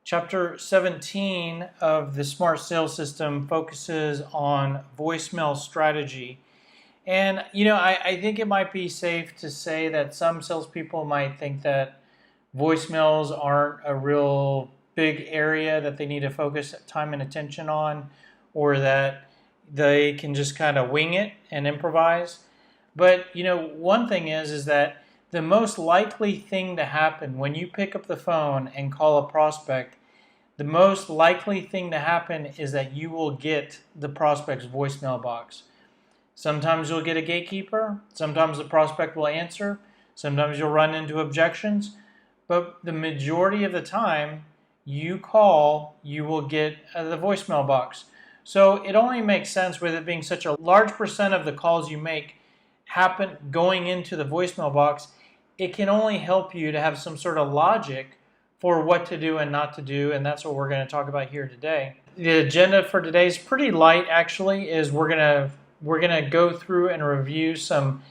Chapter 17 of the Smart Sales System focuses on voicemail strategy. And, I think it might be safe to say that some salespeople might think that voicemails aren't a real big area that they need to focus time and attention on, or that they can just kind of wing it and improvise. But, one thing is that the most likely thing to happen when you pick up the phone and call a prospect, the most likely thing to happen is that you will get the prospect's voicemail box. Sometimes you'll get a gatekeeper, sometimes the prospect will answer, sometimes you'll run into objections, but the majority of the time you call, you will get the voicemail box. So it only makes sense, with it being such a large percent of the calls you make happen going into the voicemail box, it can only help you to have some sort of logic for what to do and not to do, and that's what we're going to talk about here today. The agenda for today is pretty light, actually. We're going to go through and review some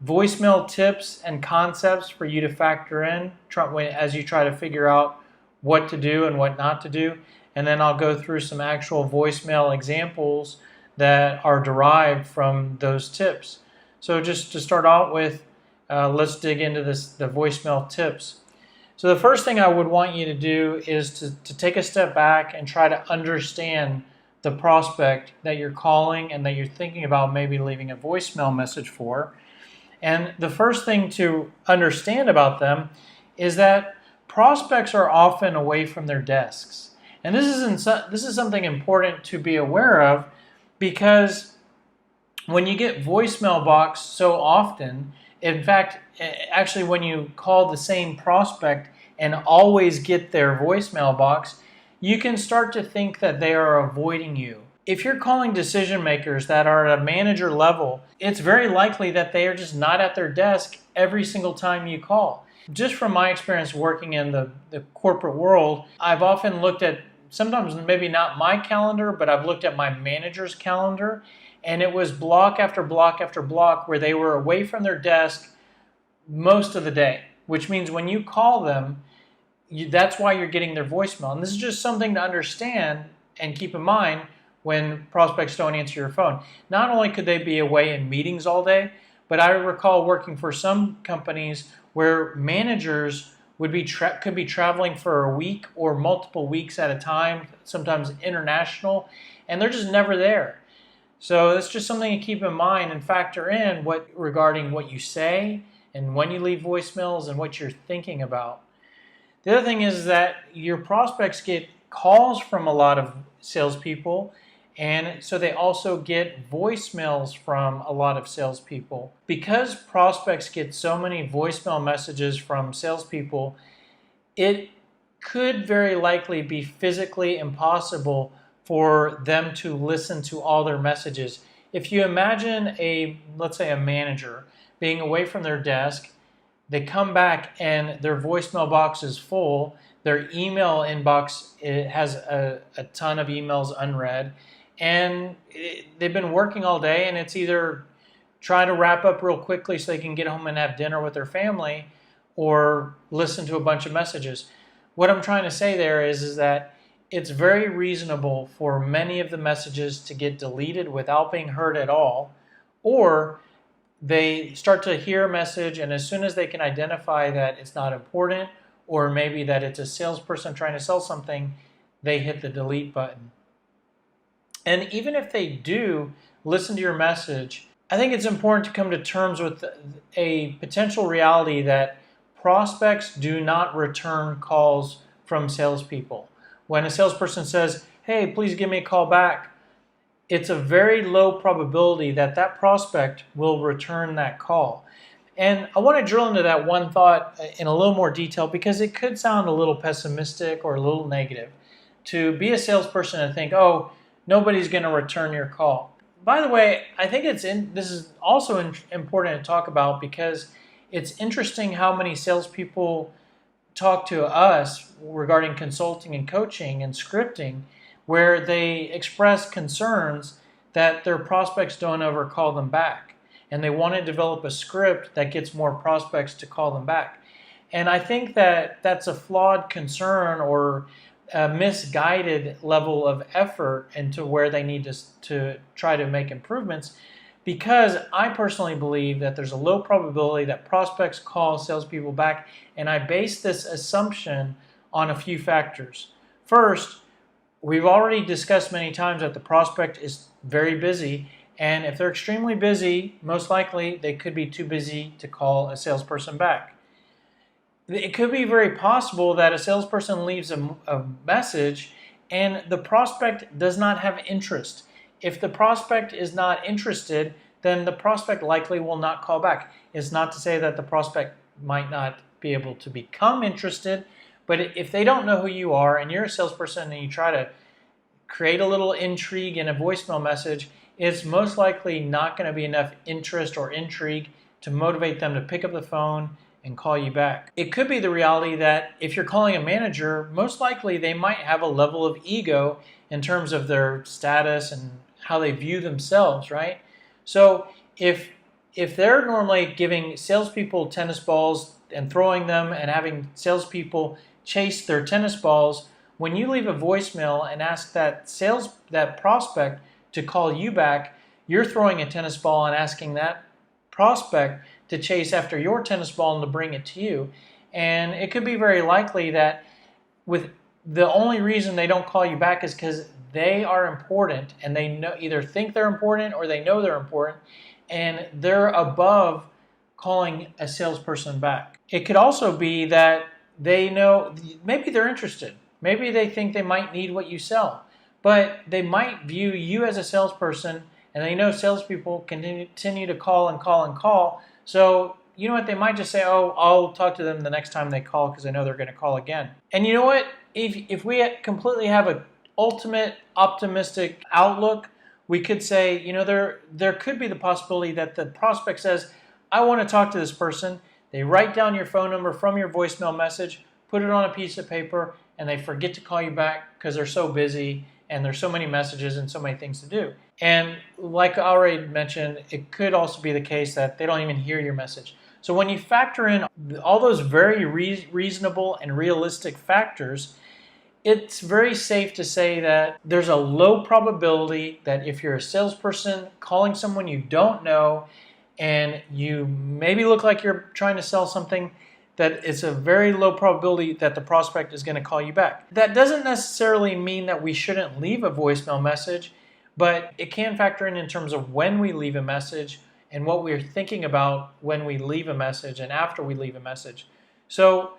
voicemail tips and concepts for you to factor in as you try to figure out what to do and what not to do. And then I'll go through some actual voicemail examples that are derived from those tips. So just to start out with, let's dig into the voicemail tips. So the first thing I would want you to do is to take a step back and try to understand the prospect that you're calling and that you're thinking about maybe leaving a voicemail message for. And the first thing to understand about them is that prospects are often away from their desks. And this is something important to be aware of, because when you get voicemail box so often, in fact, actually when you call the same prospect and always get their voicemail box, you can start to think that they are avoiding you. If you're calling decision makers that are at a manager level, it's very likely that they are just not at their desk every single time you call. Just from my experience working in the corporate world, I've often looked at, sometimes maybe not my calendar, but I've looked at my manager's calendar, and it was block after block after block where they were away from their desk most of the day, which means when you call them, that's why you're getting their voicemail. And this is just something to understand and keep in mind when prospects don't answer your phone. Not only could they be away in meetings all day, but I recall working for some companies where managers could be traveling for a week or multiple weeks at a time, sometimes international, and they're just never there. So that's just something to keep in mind and factor in regarding what you say and when you leave voicemails and what you're thinking about. The other thing is that your prospects get calls from a lot of salespeople, and so they also get voicemails from a lot of salespeople. Because prospects get so many voicemail messages from salespeople, it could very likely be physically impossible for them to listen to all their messages. If you imagine let's say a manager being away from their desk, they come back and their voicemail box is full, their email inbox has a ton of emails unread, and they've been working all day, and it's either try to wrap up real quickly so they can get home and have dinner with their family, or listen to a bunch of messages. What I'm trying to say there is that it's very reasonable for many of the messages to get deleted without being heard at all, or they start to hear a message, and as soon as they can identify that it's not important, or maybe that it's a salesperson trying to sell something, they hit the delete button. And even if they do listen to your message, I think it's important to come to terms with a potential reality that prospects do not return calls from salespeople. When a salesperson says, "Hey, please give me a call back," it's a very low probability that that prospect will return that call. And I want to drill into that one thought in a little more detail, because it could sound a little pessimistic or a little negative to be a salesperson and think, oh, nobody's going to return your call. By the way, I think this is also important to talk about, because it's interesting how many salespeople talk to us regarding consulting and coaching and scripting, where they express concerns that their prospects don't ever call them back. And they want to develop a script that gets more prospects to call them back. And I think that that's a flawed concern, or a misguided level of effort into where they need to try to make improvements, because I personally believe that there's a low probability that prospects call salespeople back, and I base this assumption on a few factors. First, we've already discussed many times that the prospect is very busy, and if they're extremely busy, most likely they could be too busy to call a salesperson back. It could be very possible that a salesperson leaves a message and the prospect does not have interest. If the prospect is not interested, then the prospect likely will not call back. It's not to say that the prospect might not be able to become interested, but if they don't know who you are and you're a salesperson and you try to create a little intrigue in a voicemail message, it's most likely not going to be enough interest or intrigue to motivate them to pick up the phone and call you back. It could be the reality that if you're calling a manager, most likely they might have a level of ego in terms of their status and how they view themselves, right? So if they're normally giving salespeople tennis balls and throwing them and having salespeople chase their tennis balls, when you leave a voicemail and ask that prospect to call you back, you're throwing a tennis ball and asking that prospect to chase after your tennis ball and to bring it to you. And it could be very likely that with the only reason they don't call you back is because they are important and they know, either think they're important or they know they're important, and they're above calling a salesperson back. It could also be that they know, maybe they're interested. Maybe they think they might need what you sell, but they might view you as a salesperson, and they know salespeople continue to call and call and call. So you know what? They might just say, oh, I'll talk to them the next time they call because I know they're going to call again. And you know what? If we completely have an ultimate optimistic outlook, we could say, you know, there could be the possibility that the prospect says, I want to talk to this person. They write down your phone number from your voicemail message, put it on a piece of paper, and they forget to call you back because they're so busy and there's so many messages and so many things to do. And like I already mentioned, it could also be the case that they don't even hear your message. So when you factor in all those very reasonable and realistic factors, it's very safe to say that there's a low probability that if you're a salesperson calling someone you don't know and you maybe look like you're trying to sell something, that it's a very low probability that the prospect is going to call you back. That doesn't necessarily mean that we shouldn't leave a voicemail message, but it can factor in terms of when we leave a message and what we're thinking about when we leave a message and after we leave a message. So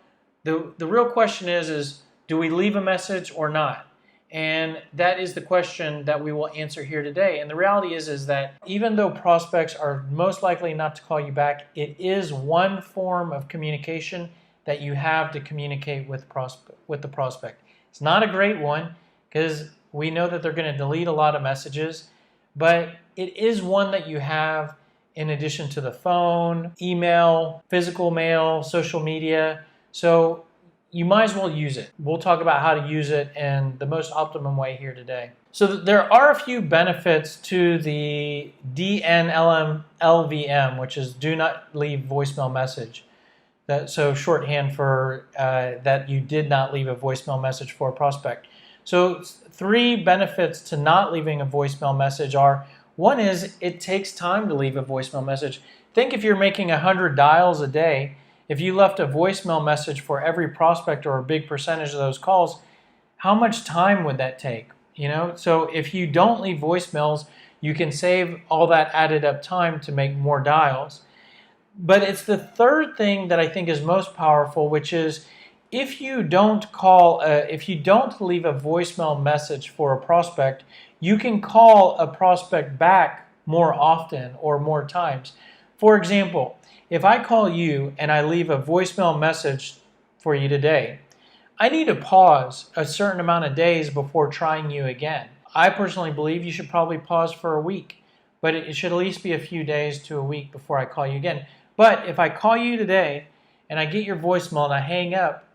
the real question is do we leave a message or not? And that is the question that we will answer here today. And the reality is that even though prospects are most likely not to call you back, it is one form of communication that you have to communicate with the prospect. It's not a great one because we know that they're going to delete a lot of messages, but it is one that you have in addition to the phone, email, physical mail, social media. So you might as well use it. We'll talk about how to use it in the most optimum way here today. So there are a few benefits to the DNLVM, which is do not leave voicemail message. So shorthand for that you did not leave a voicemail message for a prospect. So 3 benefits to not leaving a voicemail message are, one is it takes time to leave a voicemail message. Think if you're making 100 dials a day, if you left a voicemail message for every prospect or a big percentage of those calls, how much time would that take? You know, so if you don't leave voicemails, you can save all that added up time to make more dials. But it's the third thing that I think is most powerful, which is if you don't leave a voicemail message for a prospect, you can call a prospect back more often or more times. For example, if I call you and I leave a voicemail message for you today, I need to pause a certain amount of days before trying you again. I personally believe you should probably pause for a week, but it should at least be a few days to a week before I call you again. But if I call you today and I get your voicemail and I hang up,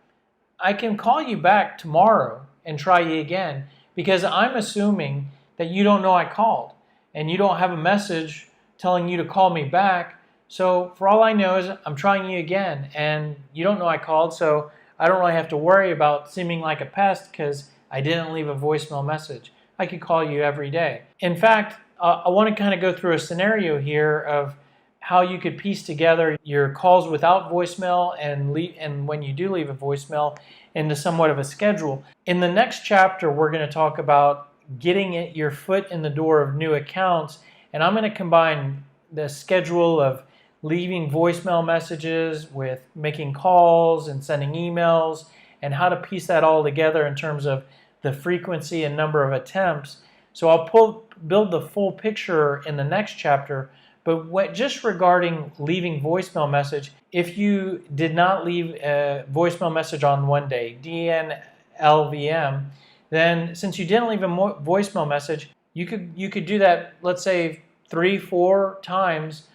I can call you back tomorrow and try you again because I'm assuming that you don't know I called and you don't have a message telling you to call me back. So for all I know is I'm trying you again and you don't know I called, so I don't really have to worry about seeming like a pest because I didn't leave a voicemail message. I could call you every day. In fact, I want to kind of go through a scenario here of how you could piece together your calls without voicemail and when you do leave a voicemail into somewhat of a schedule. In the next chapter, we're going to talk about getting your foot in the door of new accounts, and I'm going to combine the schedule of leaving voicemail messages with making calls and sending emails, and how to piece that all together in terms of the frequency and number of attempts. So I'll build the full picture in the next chapter, but just regarding leaving voicemail message, if you did not leave a voicemail message on one day, DNLVM, then since you didn't leave a voicemail message, you could do that, let's say 3-4 times,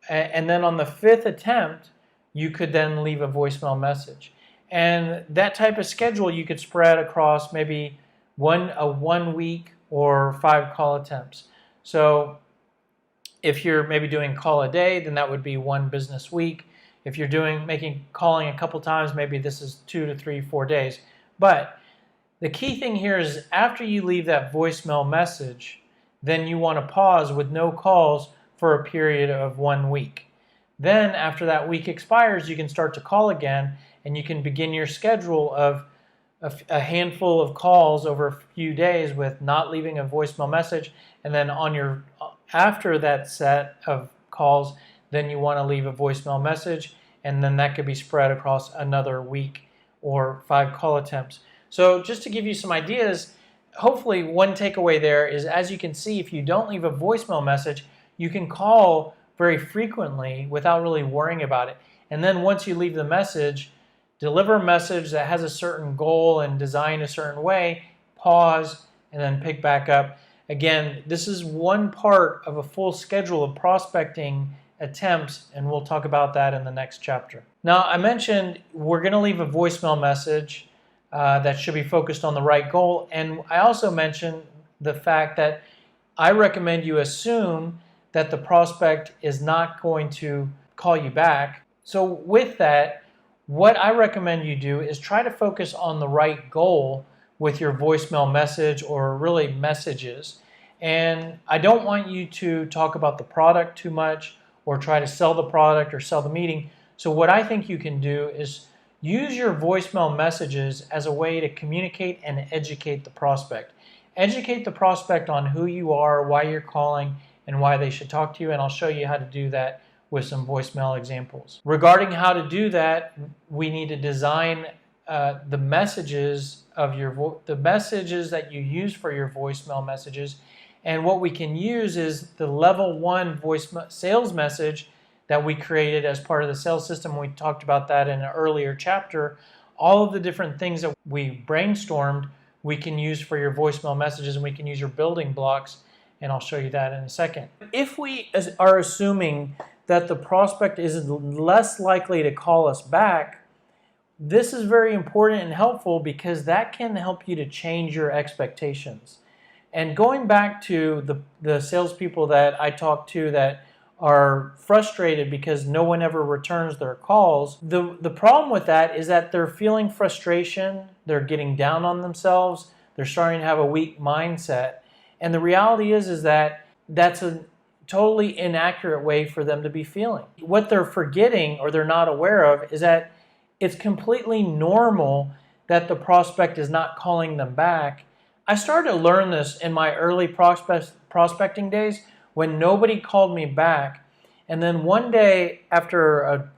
and then on the 5th attempt, you could then leave a voicemail message. And that type of schedule you could spread across maybe a 1 week or 5 call attempts. So if you're maybe doing call a day, then that would be 1 business week. If you're calling a couple times, maybe this is 2 to 3, 4 days. But the key thing here is after you leave that voicemail message, then you want to pause with no calls for a period of 1 week. Then after that week expires, you can start to call again, and you can begin your schedule of a handful of calls over a few days with not leaving a voicemail message, and then after that set of calls, then you want to leave a voicemail message, and then that could be spread across another week or 5 call attempts. So just to give you some ideas, hopefully one takeaway there is, as you can see, if you don't leave a voicemail message, you can call very frequently without really worrying about it. And then once you leave the message, deliver a message that has a certain goal and designed a certain way, pause, and then pick back up. Again, this is one part of a full schedule of prospecting attempts, and we'll talk about that in the next chapter. Now, I mentioned we're going to leave a voicemail message that should be focused on the right goal, and I also mentioned the fact that I recommend you assume that the prospect is not going to call you back. So with that, what I recommend you do is try to focus on the right goal with your voicemail message, or really messages. And I don't want you to talk about the product too much or try to sell the product or sell the meeting. So what I think you can do is use your voicemail messages as a way to communicate and educate the prospect. Educate the prospect on who you are, why you're calling, and why they should talk to you, and I'll show you how to do that with some voicemail examples. Regarding how to do that, we need to design the messages that you use for your voicemail messages. And what we can use is the level 1 sales message that we created as part of the sales system. We talked about that in an earlier chapter. All of the different things that we brainstormed, we can use for your voicemail messages, and we can use your building blocks, and I'll show you that in a second. If we are assuming that the prospect is less likely to call us back, this is very important and helpful because that can help you to change your expectations. And going back to the salespeople that I talk to that are frustrated because no one ever returns their calls, the problem with that is that they're feeling frustration, they're getting down on themselves, they're starting to have a weak mindset. And the reality is that that's a totally inaccurate way for them to be feeling. What they're forgetting or they're not aware of is that it's completely normal that the prospect is not calling them back. I started to learn this in my early prospecting days when nobody called me back. And then one day, after a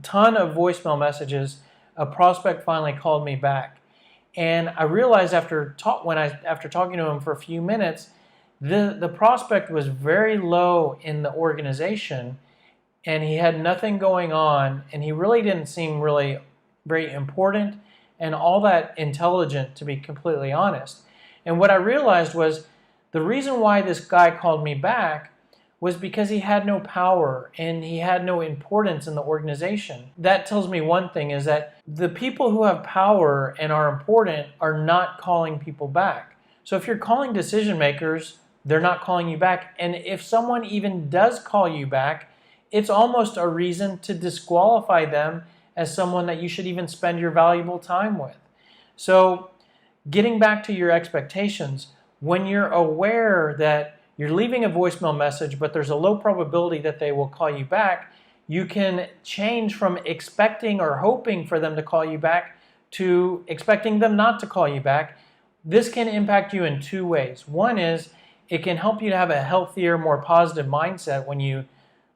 ton of voicemail messages, a prospect finally called me back. And I realized after talking to him for a few minutes, the prospect was very low in the organization, and he had nothing going on, and he really didn't seem really very important and all that intelligent, to be completely honest. And what I realized was the reason why this guy called me back was because he had no power and he had no importance in the organization. That tells me one thing, is that the people who have power and are important are not calling people back. So if you're calling decision makers, they're not calling you back. And if someone even does call you back, it's almost a reason to disqualify them as someone that you should even spend your valuable time with. So getting back to your expectations, when you're aware that you're leaving a voicemail message, but there's a low probability that they will call you back, you can change from expecting or hoping for them to call you back to expecting them not to call you back. This can impact you in two ways. One is it can help you to have a healthier, more positive mindset when you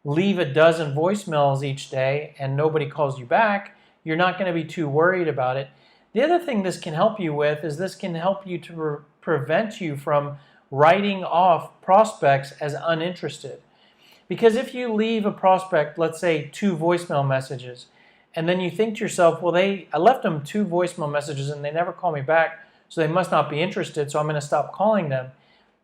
leave a dozen voicemails each day and nobody calls you back. You're not going to be too worried about it. The other thing this can help you with is this can help you to prevent you from writing off prospects as uninterested. Because if you leave a prospect, let's say 2 voicemail messages, and then you think to yourself, well, I left them 2 voicemail messages and they never call me back, so they must not be interested, so I'm going to stop calling them,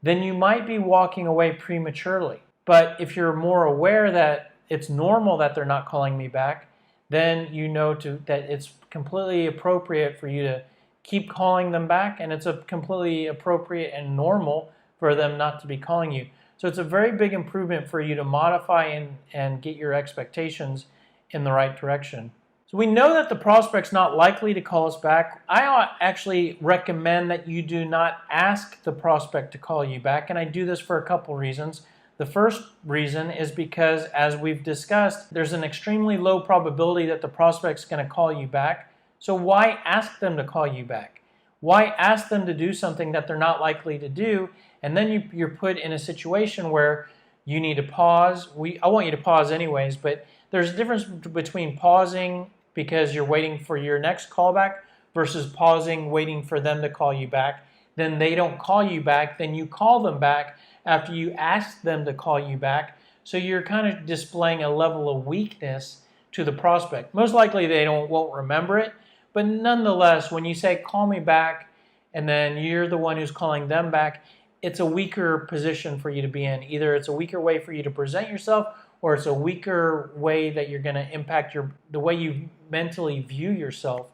then you might be walking away prematurely. But if you're more aware that it's normal that they're not calling me back, then you know that it's completely appropriate for you to keep calling them back, and it's completely appropriate and normal for them not to be calling you. So it's a very big improvement for you to modify and get your expectations in the right direction. So we know that the prospect's not likely to call us back. I actually recommend that you do not ask the prospect to call you back, and I do this for a couple reasons. The first reason is because, as we've discussed, there's an extremely low probability that the prospect's going to call you back. So why ask them to call you back? Why ask them to do something that they're not likely to do? And then you're put in a situation where you need to pause. I want you to pause anyways, but there's a difference between pausing because you're waiting for your next callback versus pausing, waiting for them to call you back. Then they don't call you back, then you call them back after you ask them to call you back. So you're kind of displaying a level of weakness to the prospect. Most likely they won't remember it, but nonetheless, when you say call me back and then you're the one who's calling them back, it's a weaker position for you to be in. Either it's a weaker way for you to present yourself, or it's a weaker way that you're going to impact the way you mentally view yourself.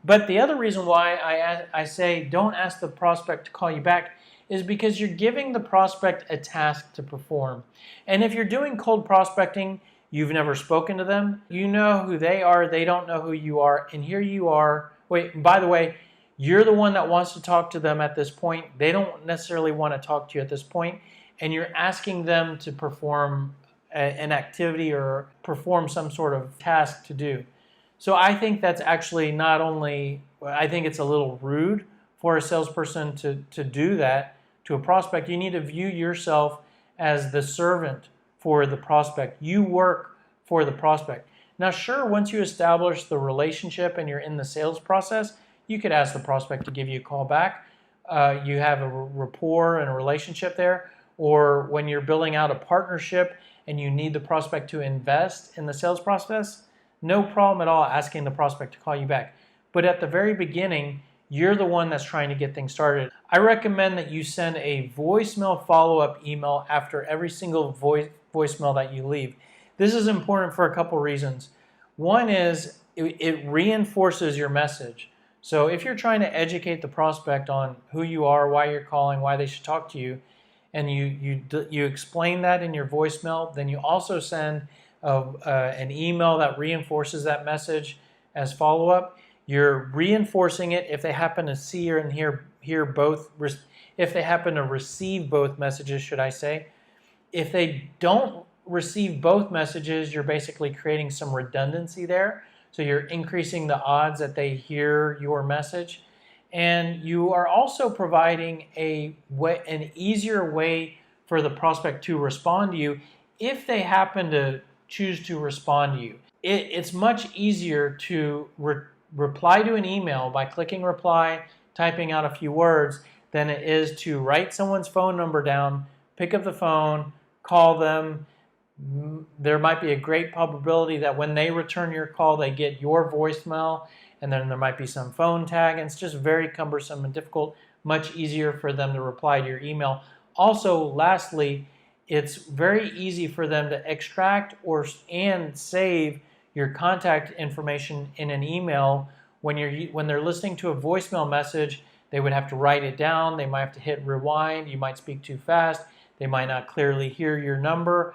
But the other reason why I say don't ask the prospect to call you back is because you're giving the prospect a task to perform. And if you're doing cold prospecting, you've never spoken to them, you know who they are, they don't know who you are, and here you are. Wait, by the way, you're the one that wants to talk to them at this point. They don't necessarily want to talk to you at this point, and you're asking them to perform an activity or perform some sort of task to do. So I think that's actually not only, I think it's a little rude for a salesperson to do that to a prospect. You need to view yourself as the servant for the prospect. You work for the prospect. Now, sure, once you establish the relationship and you're in the sales process, you could ask the prospect to give you a call back. You have a rapport and a relationship there. Or when you're building out a partnership and you need the prospect to invest in the sales process, no problem at all asking the prospect to call you back. But at the very beginning, you're the one that's trying to get things started. I recommend that you send a voicemail follow-up email after every single voicemail that you leave. This is important for a couple reasons. One is it reinforces your message. So if you're trying to educate the prospect on who you are, why you're calling, why they should talk to you, and you explain that in your voicemail, then you also send an email that reinforces that message as follow-up. You're reinforcing it if they happen to see and hear both, if they happen to receive both messages, should I say. If they don't receive both messages, you're basically creating some redundancy there. So you're increasing the odds that they hear your message. And you are also providing an easier way for the prospect to respond to you if they happen to choose to respond to you. It's much easier to reply to an email by clicking reply, typing out a few words, than it is to write someone's phone number down, pick up the phone, call them. There might be a great probability that when they return your call, they get your voicemail, and then there might be some phone tag, and it's just very cumbersome and difficult, much easier for them to reply to your email. Also, lastly, it's very easy for them to extract and save your contact information in an email. When they're listening to a voicemail message, they would have to write it down. They might have to hit rewind. You might speak too fast. They might not clearly hear your number.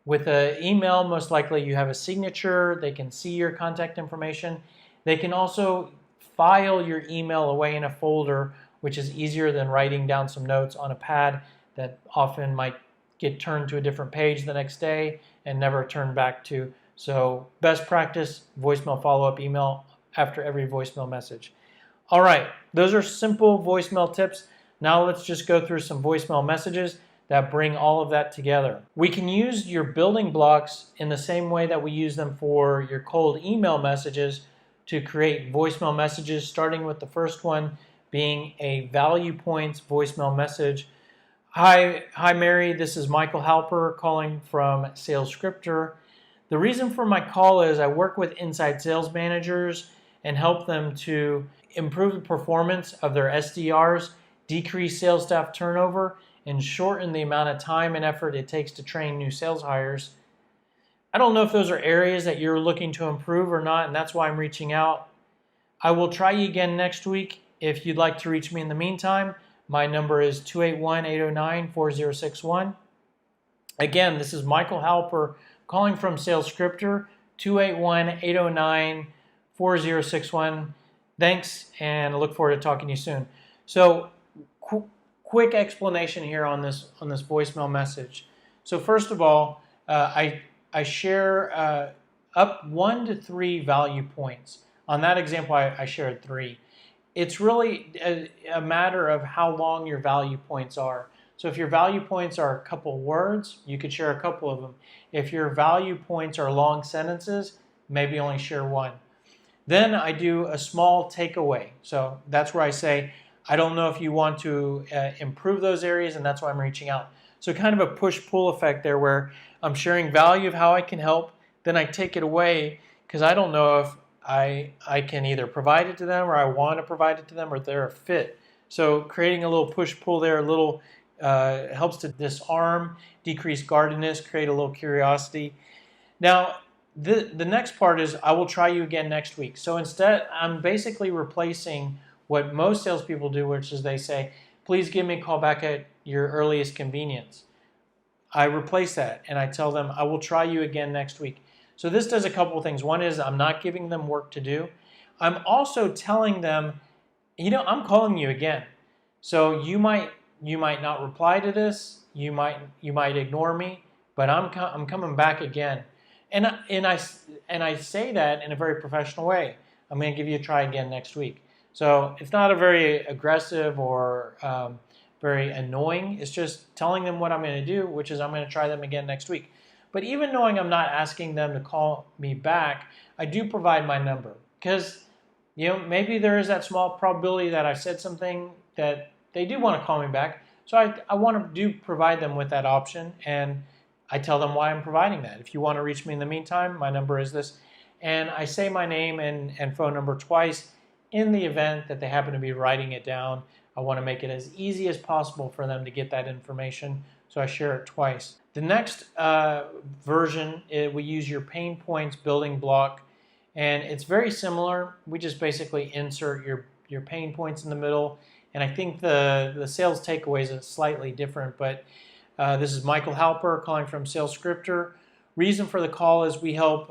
With an email, most likely you have a signature. They can see your contact information. They can also file your email away in a folder, which is easier than writing down some notes on a pad that often might get turned to a different page the next day and never turned back to. So best practice, voicemail follow-up email after every voicemail message. All right, those are simple voicemail tips. Now let's just go through some voicemail messages that bring all of that together. We can use your building blocks in the same way that we use them for your cold email messages to create voicemail messages, starting with the first one being a value points voicemail message. Hi Mary, this is Michael Halper calling from SalesScriptor. The reason for my call is I work with inside sales managers and help them to improve the performance of their SDRs, decrease sales staff turnover, and shorten the amount of time and effort it takes to train new sales hires. I don't know if those are areas that you're looking to improve or not, and that's why I'm reaching out. I will try you again next week. If you'd like to reach me in the meantime, my number is 281-809-4061. Again, this is Michael Halper calling from SalesScriptor, 281-809-4061. Thanks, and I look forward to talking to you soon. So, quick explanation here on this voicemail message. So first of all, I share up 1 to 3 value points. On that example, I shared 3. It's really a matter of how long your value points are. So if your value points are a couple words, you could share a couple of them. If your value points are long sentences, maybe only share 1. Then I do a small takeaway. So that's where I say, I don't know if you want to improve those areas, and that's why I'm reaching out. So kind of a push-pull effect there where I'm sharing value of how I can help, then I take it away because I don't know if I can either provide it to them or I want to provide it to them or they're a fit. So creating a little push-pull there, a little helps to disarm, decrease guardedness, create a little curiosity. Now, the next part is I will try you again next week. So instead, I'm basically replacing what most salespeople do, which is they say, please give me a call back at your earliest convenience. I replace that and I tell them, I will try you again next week. So this does a couple of things. One is I'm not giving them work to do. I'm also telling them, I'm calling you again. So you might not reply to this. You might ignore me, but I'm coming back again. And I say that in a very professional way. I'm going to give you a try again next week. So it's not a very aggressive or very annoying. It's just telling them what I'm going to do, which is I'm going to try them again next week. But even knowing I'm not asking them to call me back, I do provide my number because maybe there is that small probability that I said something that they do want to call me back. So I want to provide them with that option, and I tell them why I'm providing that. If you want to reach me in the meantime, my number is this. And I say my name and phone number twice. In the event that they happen to be writing it down, I want to make it as easy as possible for them to get that information, so I share it twice. The next version, we use your pain points building block, and it's very similar. We just basically insert your pain points in the middle, and I think the sales takeaways are slightly different, but this is Michael Halper calling from SalesScriptor. Reason for the call is we help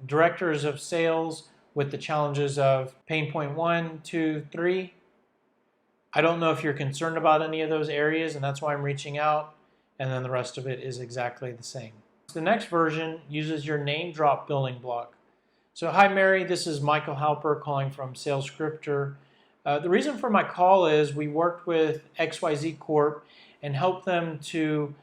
directors of sales with the challenges of pain point 1, 2, 3. I don't know if you're concerned about any of those areas, and that's why I'm reaching out, and then the rest of it is exactly the same. The next version uses your name drop building block. So hi Mary, this is Michael Halper calling from SalesScriptor. The reason for my call is we worked with XYZ Corp and helped them to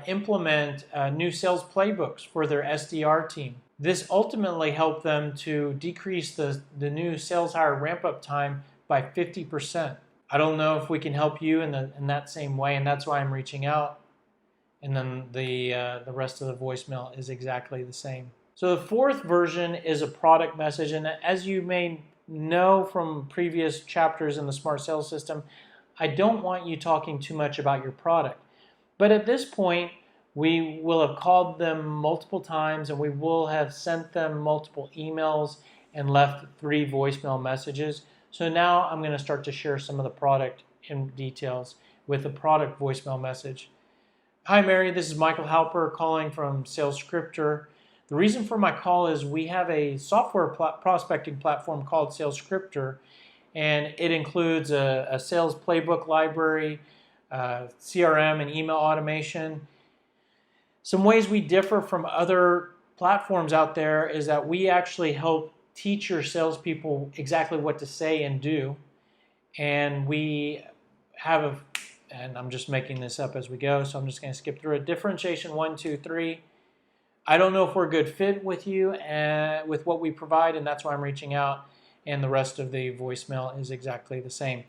implement new sales playbooks for their SDR team. This ultimately helped them to decrease the new sales hire ramp-up time by 50%. I don't know if we can help you in that same way, and that's why I'm reaching out. And then the rest of the voicemail is exactly the same. So the fourth version is a product message, and as you may know from previous chapters in the Smart Sales System, I don't want you talking too much about your product. But at this point, we will have called them multiple times and we will have sent them multiple emails and left 3 voicemail messages. So now I'm going to start to share some of the product in details with the product voicemail message. Hi, Mary. This is Michael Halper calling from SalesScripter. The reason for my call is we have a software prospecting platform called SalesScripter, and it includes a sales playbook library, CRM, and email automation. Some ways we differ from other platforms out there is that we actually help teach your salespeople exactly what to say and do, and we have a and I'm just making this up as we go, so I'm just going to skip through it. Differentiation 1, 2, 3. I don't know if we're a good fit with you and with what we provide, and that's why I'm reaching out. And the rest of the voicemail is exactly the same.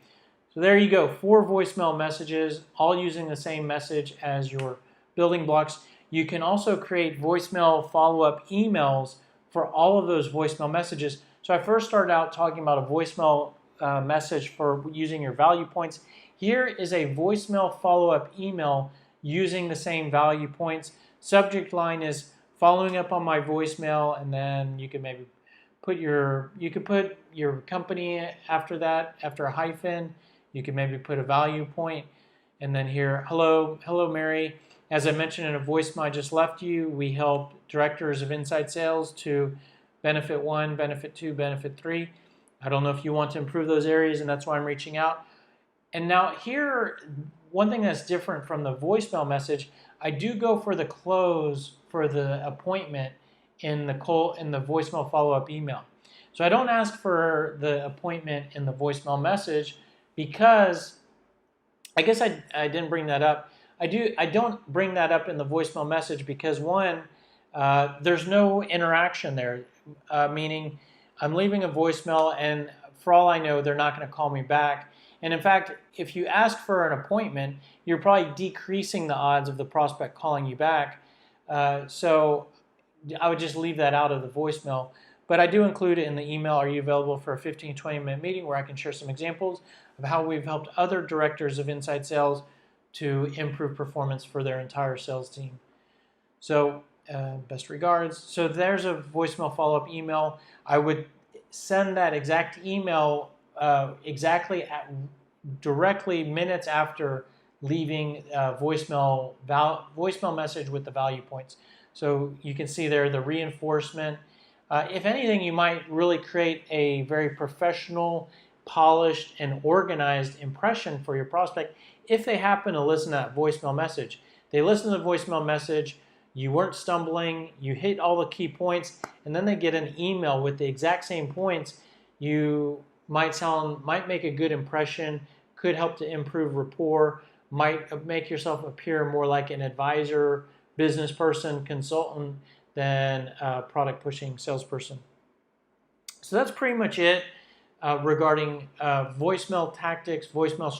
So there you go, 4 voicemail messages, all using the same message as your building blocks. You can also create voicemail follow-up emails for all of those voicemail messages. So I first started out talking about a voicemail message for using your value points. Here is a voicemail follow-up email using the same value points. Subject line is following up on my voicemail, and then you can maybe put your company after that, after a hyphen. You can maybe put a value point, and then here, hello Mary. As I mentioned in a voicemail I just left you, we help directors of inside sales to benefit 1, benefit 2, benefit 3. I don't know if you want to improve those areas, and that's why I'm reaching out. And now here, one thing that's different from the voicemail message, I do go for the close for the appointment in the voicemail follow-up email. So I don't ask for the appointment in the voicemail message because I guess I didn't bring that up. I don't bring that up in the voicemail message because one, there's no interaction there, meaning I'm leaving a voicemail and for all I know, they're not going to call me back. And in fact, if you ask for an appointment, you're probably decreasing the odds of the prospect calling you back. So I would just leave that out of the voicemail. But I do include it in the email. Are you available for a 15, 20-minute meeting where I can share some examples of how we've helped other directors of inside sales to improve performance for their entire sales team. So best regards. So there's a voicemail follow-up email. I would send that exact email directly minutes after leaving voicemail message with the value points. So you can see there the reinforcement. If anything, you might really create a very professional, polished, and organized impression for your prospect if they happen to listen to that voicemail message. They listen to the voicemail message, you weren't stumbling, you hit all the key points, and then they get an email with the exact same points. You might make a good impression, could help to improve rapport, might make yourself appear more like an advisor, business person, consultant than a product pushing salesperson. So that's pretty much it regarding voicemail tactics, voicemail